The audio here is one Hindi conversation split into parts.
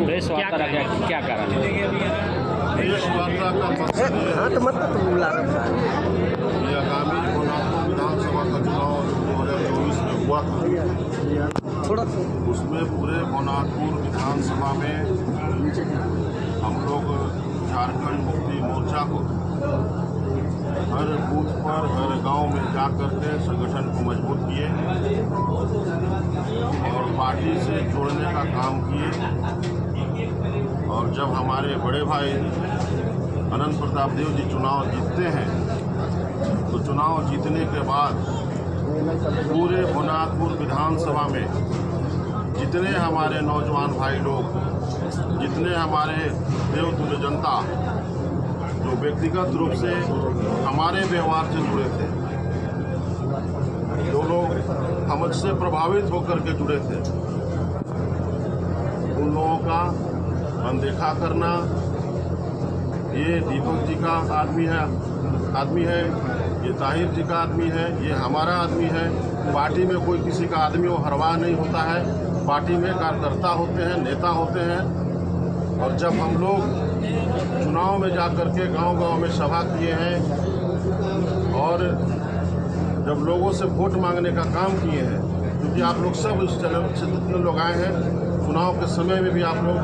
प्रेस वार्ता का क्या कारण है? प्रेस वार्ता का मकसद ये आगामी कोल्हापुर विधानसभा का चुनाव 2024 में हुआ था, उसमें पूरे कोल्हापुर विधानसभा में हम लोग झारखंड मुक्ति मोर्चा को हर बूथ पर हर गांव में जा करके संगठन को मजबूत किए और पार्टी से जोड़ने का काम किए। और जब हमारे बड़े भाई अनंत प्रताप देव जी चुनाव जीतते हैं तो चुनाव जीतने के बाद पूरे कोल्हापुर विधानसभा में जितने हमारे नौजवान भाई लोग, जितने हमारे देवतुल्य जनता जो व्यक्तिगत रूप से हमारे व्यवहार से जुड़े थे, जो लोग हमसे प्रभावित होकर के जुड़े थे, उन लोगों का अनदेखा करना, ये दीपक जी का आदमी है, ये ताहिर जी का आदमी है, ये हमारा आदमी है। पार्टी में कोई किसी का आदमी वो हरवाह नहीं होता है। पार्टी में कार्यकर्ता होते हैं, नेता होते हैं। और जब हम लोग चुनाव में जा कर के गाँव-गाँव में सभा किए हैं और जब लोगों से वोट मांगने का काम किए हैं, क्योंकि आप लोग सब इस चैनल से जितने लोग आए हैं, चुनाव के समय में भी आप लोग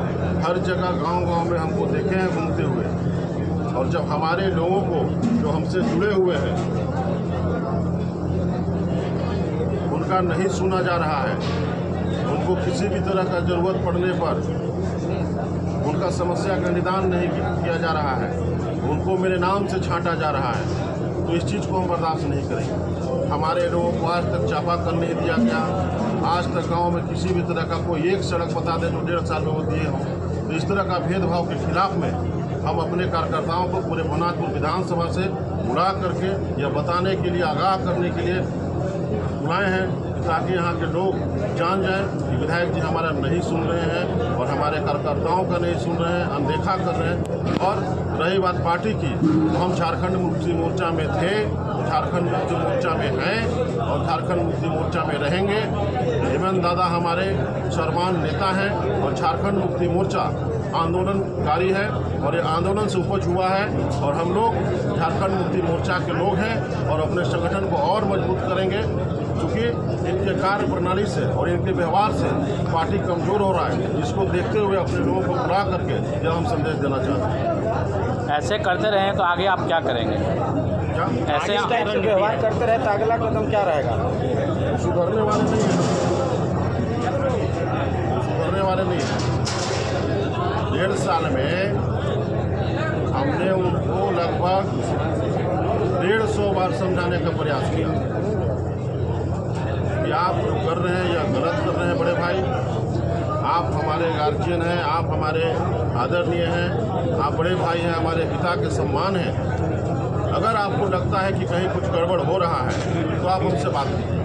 हर जगह गांव-गांव में हमको देखे हैं घूमते हुए। और जब हमारे लोगों को जो हमसे जुड़े हुए हैं उनका नहीं सुना जा रहा है, उनको किसी भी तरह का ज़रूरत पड़ने पर उनका समस्या का निदान नहीं किया जा रहा है, उनको मेरे नाम से छांटा जा रहा है, तो इस चीज़ को हम बर्दाश्त नहीं करेंगे। हमारे लोगों को आज तक चापाकल नहीं दिया गया, आज तक गांव में किसी भी तरह का कोई एक सड़क बता दें जो 1.5 साल में वो दिए हों। तो इस तरह का भेदभाव के खिलाफ में हम अपने कार्यकर्ताओं को पूरे कोल्हापुर विधानसभा से बुला करके यह बताने के लिए, आगाह करने के लिए बुलाए हैं ताकि यहाँ के लोग जान जाएं कि विधायक जी हमारा नहीं सुन रहे हैं और हमारे कार्यकर्ताओं का नहीं सुन रहे हैं, अनदेखा कर रहे हैं। और रही बात पार्टी की, तो हम झारखंड मुक्ति मोर्चा में थे, झारखंड मुक्ति मोर्चा में हैं और झारखंड मुक्ति मोर्चा में रहेंगे। हेमंत दादा हमारे सर्वमान्य नेता हैं और झारखंड मुक्ति मोर्चा आंदोलनकारी है और ये आंदोलन से उपज हुआ है। और हम लोग झारखंड मुक्ति मोर्चा के लोग हैं और अपने संगठन को और मजबूत करेंगे, क्योंकि इनके कार्य प्रणाली से और इनके व्यवहार से पार्टी कमज़ोर हो रहा है। इसको देखते हुए अपने लोगों को बुला करके यह हम संदेश देना चाहते हैं। ऐसे करते रहे तो आगे आप क्या करेंगे? क्या ऐसे व्यवहार करते रहे तो अगला कदम क्या रहेगा? सुधरने वाले नहीं हैं, सुधरने वाले नहीं हैं। 1.5 साल में हमने उनको लगभग 150 बार समझाने का प्रयास किया कि आप जो कर रहे हैं या गलत कर रहे हैं बड़े भाई, आप हमारे गार्जियन हैं, आप हमारे आदरणीय हैं, आप बड़े भाई हैं, हमारे पिता के सम्मान हैं। अगर आपको लगता है कि कहीं कुछ गड़बड़ हो रहा है तो आप हमसे बात कीजिए,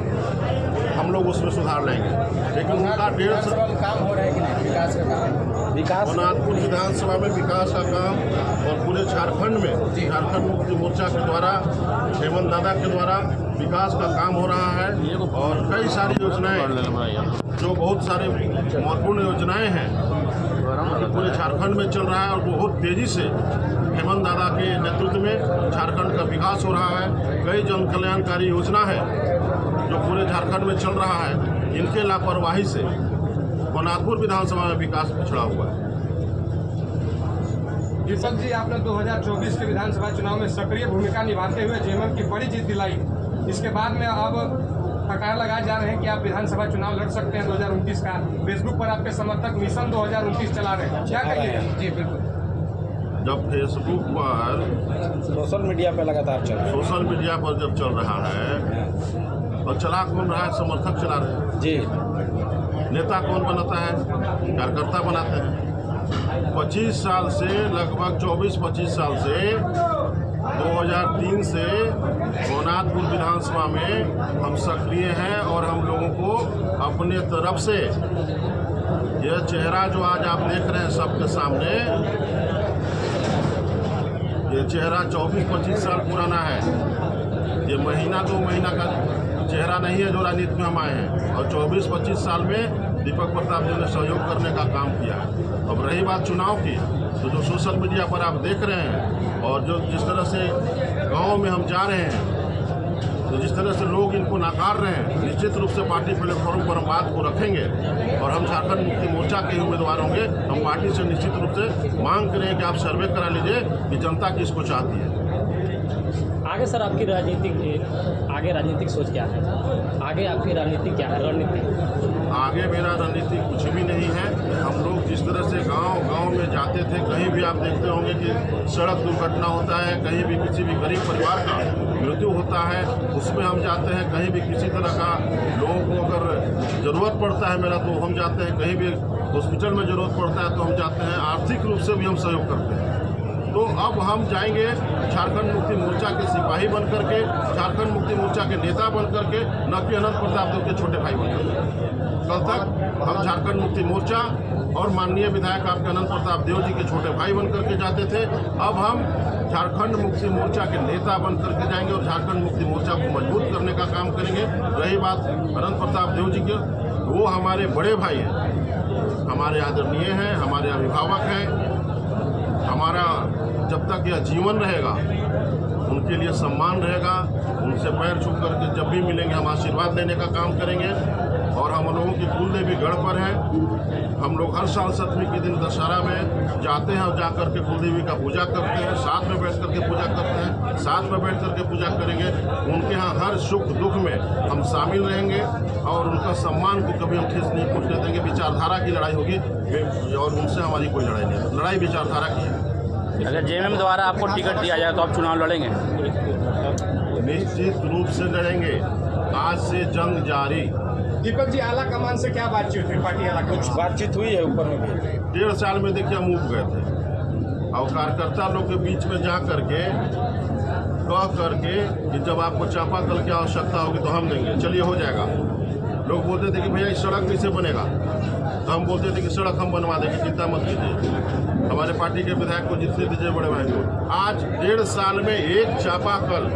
हम लोग उसमें सुधार लाएंगे। लेकिन उनका 1.5 साल काम हो रहा है कि नहीं? विकास का काम, कोल्हापुर विधानसभा में विकास का काम और पूरे झारखंड में झारखंड मुक्ति मोर्चा के द्वारा, हेमंत दादा के द्वारा विकास का काम हो रहा है। और कई सारी योजनाएं जो बहुत सारे महत्वपूर्ण योजनाएं हैं पूरे झारखंड में चल रहा है और बहुत तेज़ी से हेमंत दादा के नेतृत्व में झारखंड का विकास हो रहा है। कई जन कल्याणकारी योजना है जो पूरे झारखंड में चल रहा है। इनके लापरवाही से कोल्हापुर विधानसभा में विकास पिछड़ा हुआ है। दीपक जी, आपने 2024 के विधानसभा चुनाव में सक्रिय भूमिका निभाते हुए जेएमएम की बड़ी जीत दिलाई। इसके बाद में अब कगार लगाए जा रहे हैं कि आप विधानसभा चुनाव लड़ सकते हैं 2029 का। फेसबुक पर आपके समर्थक मिशन 2029 चला रहे हैं, क्या कहिएगा? जी बिल्कुल। जब फेसबुक पर, सोशल मीडिया पर लगातार सोशल मीडिया पर जब चल रहा है और चला कौन रहा है? समर्थक चला रहे हैं जी। नेता कौन बनाता है? कार्यकर्ता बनाते हैं। 25 साल से, लगभग 24-25 साल से 2003 से कोल्हापुर विधानसभा में हम सक्रिय हैं और हम लोगों को अपने तरफ से यह चेहरा जो आज आप देख रहे हैं सबके सामने, ये चेहरा 24-25 साल पुराना है। ये महीना 2 महीना का चेहरा नहीं है जो राजनीति में हम आए हैं। और 24-25 साल में दीपक प्रताप जी ने सहयोग करने का काम किया है। अब रही बात चुनाव की, तो जो सोशल मीडिया पर आप देख रहे हैं और जो जिस तरह से गाँव में हम जा रहे हैं, तो जिस तरह से लोग इनको नकार रहे हैं, निश्चित रूप से पार्टी प्लेटफॉर्म पर हम बात को रखेंगे और हम झारखंड मुक्ति मोर्चा के ही उम्मीदवार होंगे। हम पार्टी से निश्चित रूप से मांग करें कि आप सर्वे करा लीजिए कि जनता किसको चाहती है। आगे सर आपकी राजनीतिक सोच क्या है? आगे आपकी राजनीति क्या है? रणनीति आगे मेरा रणनीति कुछ भी नहीं है। हम लोग जिस तरह से गांव में जाते थे, कहीं भी आप देखते होंगे कि सड़क दुर्घटना होता है, कहीं भी किसी भी गरीब परिवार का मृत्यु होता है, उसमें हम जाते हैं। कहीं भी किसी तरह का लोगों को अगर ज़रूरत पड़ता है मेरा, तो हम जाते हैं। कहीं भी हॉस्पिटल में ज़रूरत पड़ता है तो हम जाते हैं। आर्थिक रूप से भी हम सहयोग करते हैं। तो अब हम जाएंगे झारखंड मुक्ति मोर्चा के सिपाही बन करके, झारखंड मुक्ति मोर्चा के नेता बन करके, न कि अनंत प्रताप देव के छोटे भाई बन करके। कल तक हम झारखंड मुक्ति मोर्चा और माननीय विधायक आपके अनंत प्रताप देव जी के छोटे भाई बन करके जाते थे। अब हम झारखंड मुक्ति मोर्चा के नेता बन करके जाएंगे और झारखंड मुक्ति मोर्चा को मजबूत करने का काम करेंगे। रही बात अनंत प्रताप देव जी के, वो हमारे बड़े भाई हैं, हमारे आदरणीय हैं, हमारे अभिभावक हैं। हमारा जब तक यह जीवन रहेगा उनके लिए सम्मान रहेगा। उनसे पैर छू करके जब भी मिलेंगे हम आशीर्वाद देने का काम करेंगे। और हम लोगों की कुलदेवी गढ़ पर है। हम लोग हर साल 7वीं के दिन दशहरा में जाते हैं और जाकर के कुलदेवी का पूजा करते हैं। साथ में बैठ करके पूजा करते हैं, साथ में बैठ करके पूजा करेंगे। उनके यहाँ हर सुख दुख में हम शामिल रहेंगे और उनका सम्मान को कभी हम ठेस नहीं पहुँचने देंगे। विचारधारा की लड़ाई होगी और उनसे हमारी कोई लड़ाई नहीं, लड़ाई विचारधारा की है। अगर जेएमएम द्वारा आपको टिकट दिया जाए तो आप चुनाव लड़ेंगे? निश्चित रूप से लड़ेंगे। आज से जंग जारी। दीपक जी, आला कमान से क्या बातचीत हुई? पार्टी आला कुछ बातचीत हुई है ऊपर में भी? 1.5 साल में देखिए हम उब गए थे और कार्यकर्ता लोग के बीच में जा करके कह करके कि जब आपको चापाकल की आवश्यकता होगी तो हम देंगे, चलिए हो जाएगा। लोग बोलते थे कि भैया इस सड़क कैसे बनेगा, तो हम बोलते थे कि सड़क हम बनवा देंगे, चिंता मत कीजिए। हमारे पार्टी के विधायक को जितने दीजिए बड़े भाई को। आज 1.5 साल में एक चापाकल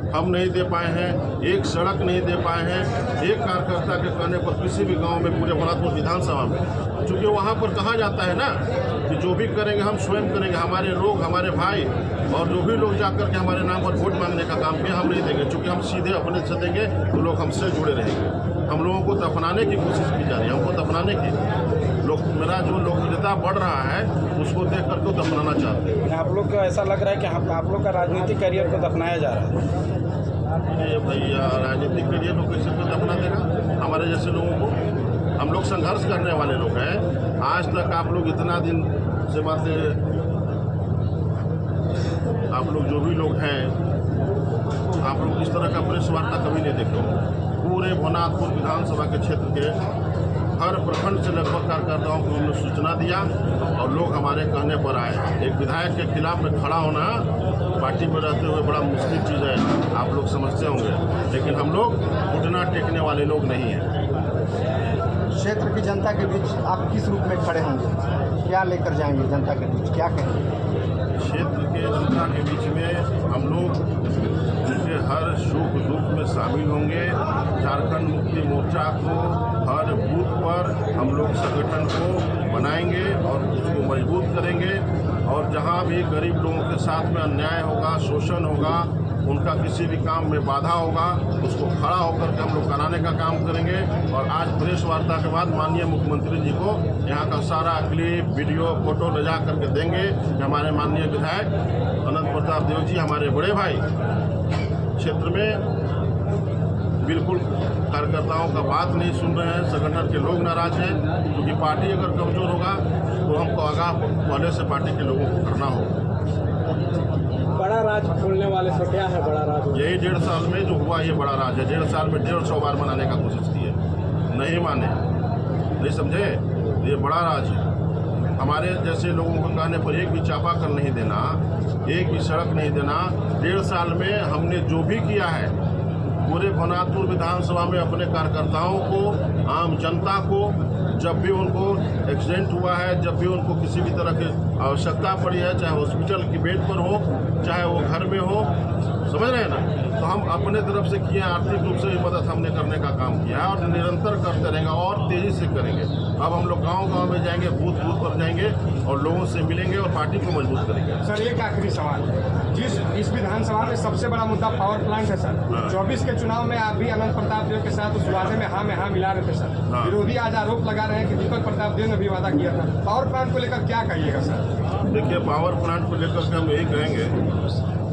हम नहीं दे पाए हैं, एक सड़क नहीं दे पाए हैं। एक कार्यकर्ता के कहने पर किसी भी गांव में, पूरे भोलापुर विधानसभा में, चूँकि वहाँ पर कहा जाता है ना कि जो भी करेंगे हम स्वयं करेंगे। हमारे लोग, हमारे भाई और जो भी लोग जाकर के हमारे नाम पर वोट मांगने का काम किया, हम नहीं देंगे। चूँकि हम सीधे अपने से देंगे तो लोग हमसे जुड़े रहेंगे। हम लोगों को दफनाने की कोशिश की जा रही है, हमको दफनाने की। लोग, मेरा जो लोकप्रियता बढ़ रहा है उसको देख करके दफनाना चाहते हैं। आप लोग को ऐसा लग रहा है कि आप लोग का राजनीतिक करियर को दफनाया जा रहा है? ये भैया राजनीतिक करियर लोग कैसे को दफना देगा हमारे जैसे लोगों को? हम लोग संघर्ष करने वाले लोग हैं। आज तक आप लोग इतना दिन से बातें, आप लोग जो भी लोग हैं, आप लोग इस तरह का प्रेस वार्ता कभी नहीं देखे होंगे। पूरे भोनाथपुर विधानसभा के क्षेत्र के हर प्रखंड से लगभग कार्यकर्ताओं को हमने सूचना दिया और लोग हमारे कहने पर आए। एक विधायक के खिलाफ में खड़ा होना पार्टी में रहते हुए बड़ा मुश्किल चीज़ है, आप लोग समझते होंगे। लेकिन हम लोग घुटना टेकने वाले लोग नहीं हैं। क्षेत्र की जनता के बीच आप किस रूप में खड़े होंगे? क्या लेकर जाएंगे जनता के बीच, क्या कहेंगे? क्षेत्र के जनता के बीच में हम लोग उनके हर सुख दुख में शामिल होंगे। झारखंड मुक्ति मोर्चा को हर बूथ पर हम लोग संगठन को बनाएंगे और उसको मजबूत करेंगे। और जहां भी गरीब लोगों के साथ में अन्याय होगा, शोषण होगा, उनका किसी भी काम में बाधा होगा, उसको खड़ा होकर के हम लोग कराने का काम करेंगे। और आज प्रेस वार्ता के बाद माननीय मुख्यमंत्री जी को यहाँ का सारा क्लिप, वीडियो, फोटो ले जा करके देंगे कि हमारे माननीय विधायक अनंत प्रताप देव जी, हमारे बड़े भाई, क्षेत्र में बिल्कुल कार्यकर्ताओं का बात नहीं सुन रहे हैं। संगठन के लोग नाराज हैं क्योंकि पार्टी अगर कमज़ोर होगा तो हमको आगाह पहले से पार्टी के लोगों को करना होगा। बड़ा राज खोलने वाले से क्या है बड़ा राज? यही 1.5 साल में जो हुआ ये बड़ा राज है। 1.5 साल में 150 बार मनाने का कोशिश की है, नहीं माने, नहीं समझे। ये बड़ा राज है। हमारे जैसे लोगों को कहने पर एक भी चापाकल नहीं देना, एक भी सड़क नहीं देना। 1.5 साल में हमने जो भी किया है पूरे भोनाथपुर विधानसभा में अपने कार्यकर्ताओं को, आम जनता को, जब भी उनको एक्सीडेंट हुआ है, जब भी उनको किसी भी तरह की आवश्यकता पड़ी है, चाहे हॉस्पिटल की बेड पर हो, चाहे वो घर में हो, समझ रहे हैं ना, तो हम अपने तरफ से किए, आर्थिक रूप से भी मदद हमने करने का काम किया है और निरंतर करते रहेंगे और तेज़ी से करेंगे। अब हम लोग गांव-गांव में जाएंगे, बूथ बूथ पर जाएंगे और लोगों से मिलेंगे और पार्टी को मजबूत करेंगे। सर एक आखिरी सवाल, इस विधानसभा में सबसे बड़ा मुद्दा पावर प्लांट है सर। 24 के चुनाव में आप भी अनंत प्रताप देव के साथ उस वादे में हाँ मिला रहे थे सर। विरोधी आज आरोप लगा रहे हैं कि दीपक प्रताप देव ने भी वादा किया था। पावर प्लांट को लेकर क्या कहिएगा सर? देखिए, पावर प्लांट को लेकर के हम यही कहेंगे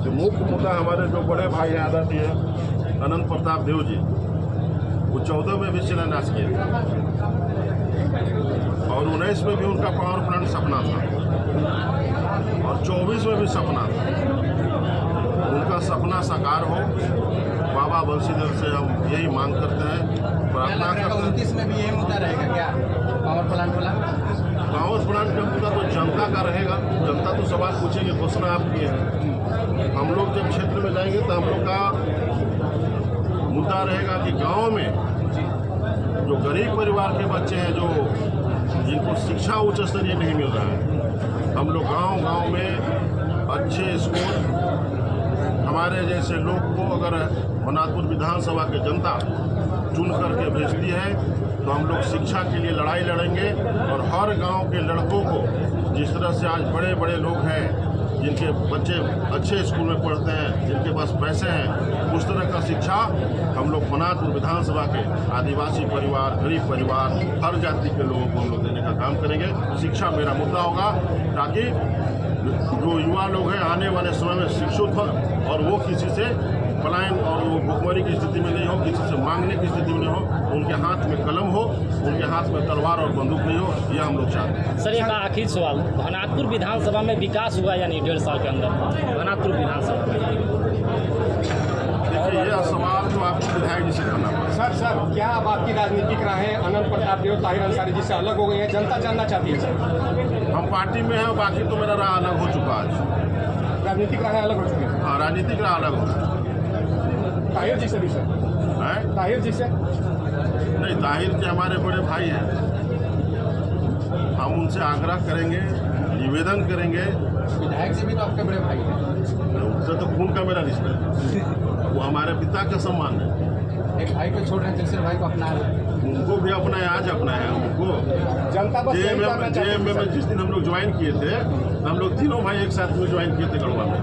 कि मुख्य मुद्दा हमारे जो बड़े भाई हैं आदरणीय अनंत प्रताप देव जी, वो 14 में भी शिलान्यास किए थे और 19 में भी उनका पावर प्लांट सपना था और 24 में भी सपना था। उनका सपना साकार हो, बाबा बंशीधर से हम यही मांग करते हैं, प्रार्थना करते हैं। 29 में भी यही मुद्दा रहेगा क्या पावर प्लांट वाला? पावर प्लांट का मुद्दा तो जनता का रहेगा। जनता तो सवाल पूछेगी, घोषणा आप किए हैं। हम लोग जब क्षेत्र में जाएंगे तो हम लोग का मुद्दा रहेगा कि गांव में जो गरीब परिवार के बच्चे हैं, जो जिनको शिक्षा उच्च स्तरीय नहीं मिल रहा है, हम लोग गांव-गांव में अच्छे स्कूल, हमारे जैसे लोग को अगर बनारपुर विधानसभा की जनता चुन करके भेजती है तो हम लोग शिक्षा के लिए लड़ाई लड़ेंगे और हर गांव के लड़कों को, जिस तरह से आज बड़े बड़े लोग हैं जिनके बच्चे अच्छे स्कूल में पढ़ते हैं, जिनके पास पैसे हैं, उस तरह का शिक्षा हम लोग बनारपुर विधानसभा के आदिवासी परिवार, गरीब परिवार, हर जाति के लोगों को हम लोग देने का काम करेंगे। शिक्षा मेरा मुद्दा होगा ताकि जो युवा लोग हैं आने वाले समय में शिक्षित हो और वो किसी से पलायन और वो भुखमरी की स्थिति में नहीं हो, किसी से मांगने की स्थिति में नहीं हो, उनके हाथ में कलम हो, उनके हाथ में तलवार और बंदूक नहीं हो, ये हम लोग चाहते हैं। सर एक आखिरी सवाल, भनातपुर विधानसभा में विकास हुआ या नहीं 1.5 साल के अंदर भनातपुर विधानसभा में? देखिए, यह सवाल तो आपको विधायक जी से करना पड़ेगा। सर क्या अब आपकी राजनीतिक राहें अनंत प्रताप देव, ताहिर अंसारी जी से अलग हो गई हैं? जनता जानना चाहती है सर। हम पार्टी में हैं, बाकी तो मेरा राह अलग हो चुका है। राजनीतिक राहें अलग हो चुकी हैं? हाँ, राजनीतिक राह अलग हो चुका ताहिर जी से भी सर? है। ताहिर जी से नहीं, ताहिर जी हमारे बड़े भाई हैं, हम उनसे आग्रह करेंगे, निवेदन करेंगे। विधायक से भी तो आपके बड़े भाई हैं। उससे तो खून का मेरा रिश्ता है, वो हमारे पिता का सम्मान है। एक भाई को छोड़ रहे हैं, दूसरे भाई को अपना रहे हैं। उनको भी अपना आज अपनाया उनको। जनता बस यही जानना चाहती है JMM में जिस दिन हम लोग ज्वाइन किए थे, हम लोग तीनों भाई एक साथ में ज्वाइन किए थे गढ़वा में,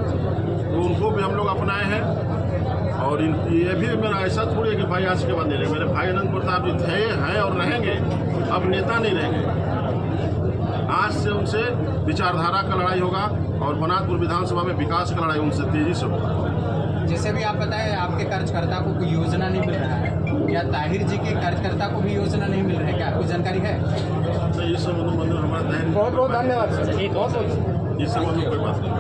तो उनको भी हम लोग अपनाए हैं। और ये भी मेरा ऐसा थोड़ी है कि भाई आज के बाद नहीं रहे। मेरे भाई अनंत प्रताप जी थे, हैं और रहेंगे, अब नेता नहीं रहेंगे। आज से उनसे विचारधारा का लड़ाई होगा और बनारपुर विधानसभा में विकास का लड़ाई उनसे तेजी से होगा। जैसे भी आप बताएं, आपके कार्यकर्ता को कोई योजना नहीं मिल रहा है या ताहिर जी के कार्यकर्ता को भी योजना नहीं मिल रहा है, क्या आपको जानकारी है? तो इस संबंध में हमारा धैर्य, बहुत बहुत धन्यवाद सर। इस संबंध में कोई बात नहीं।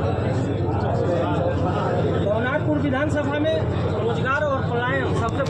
भवनाथपुर विधानसभा में रोजगार और पलायन सबसे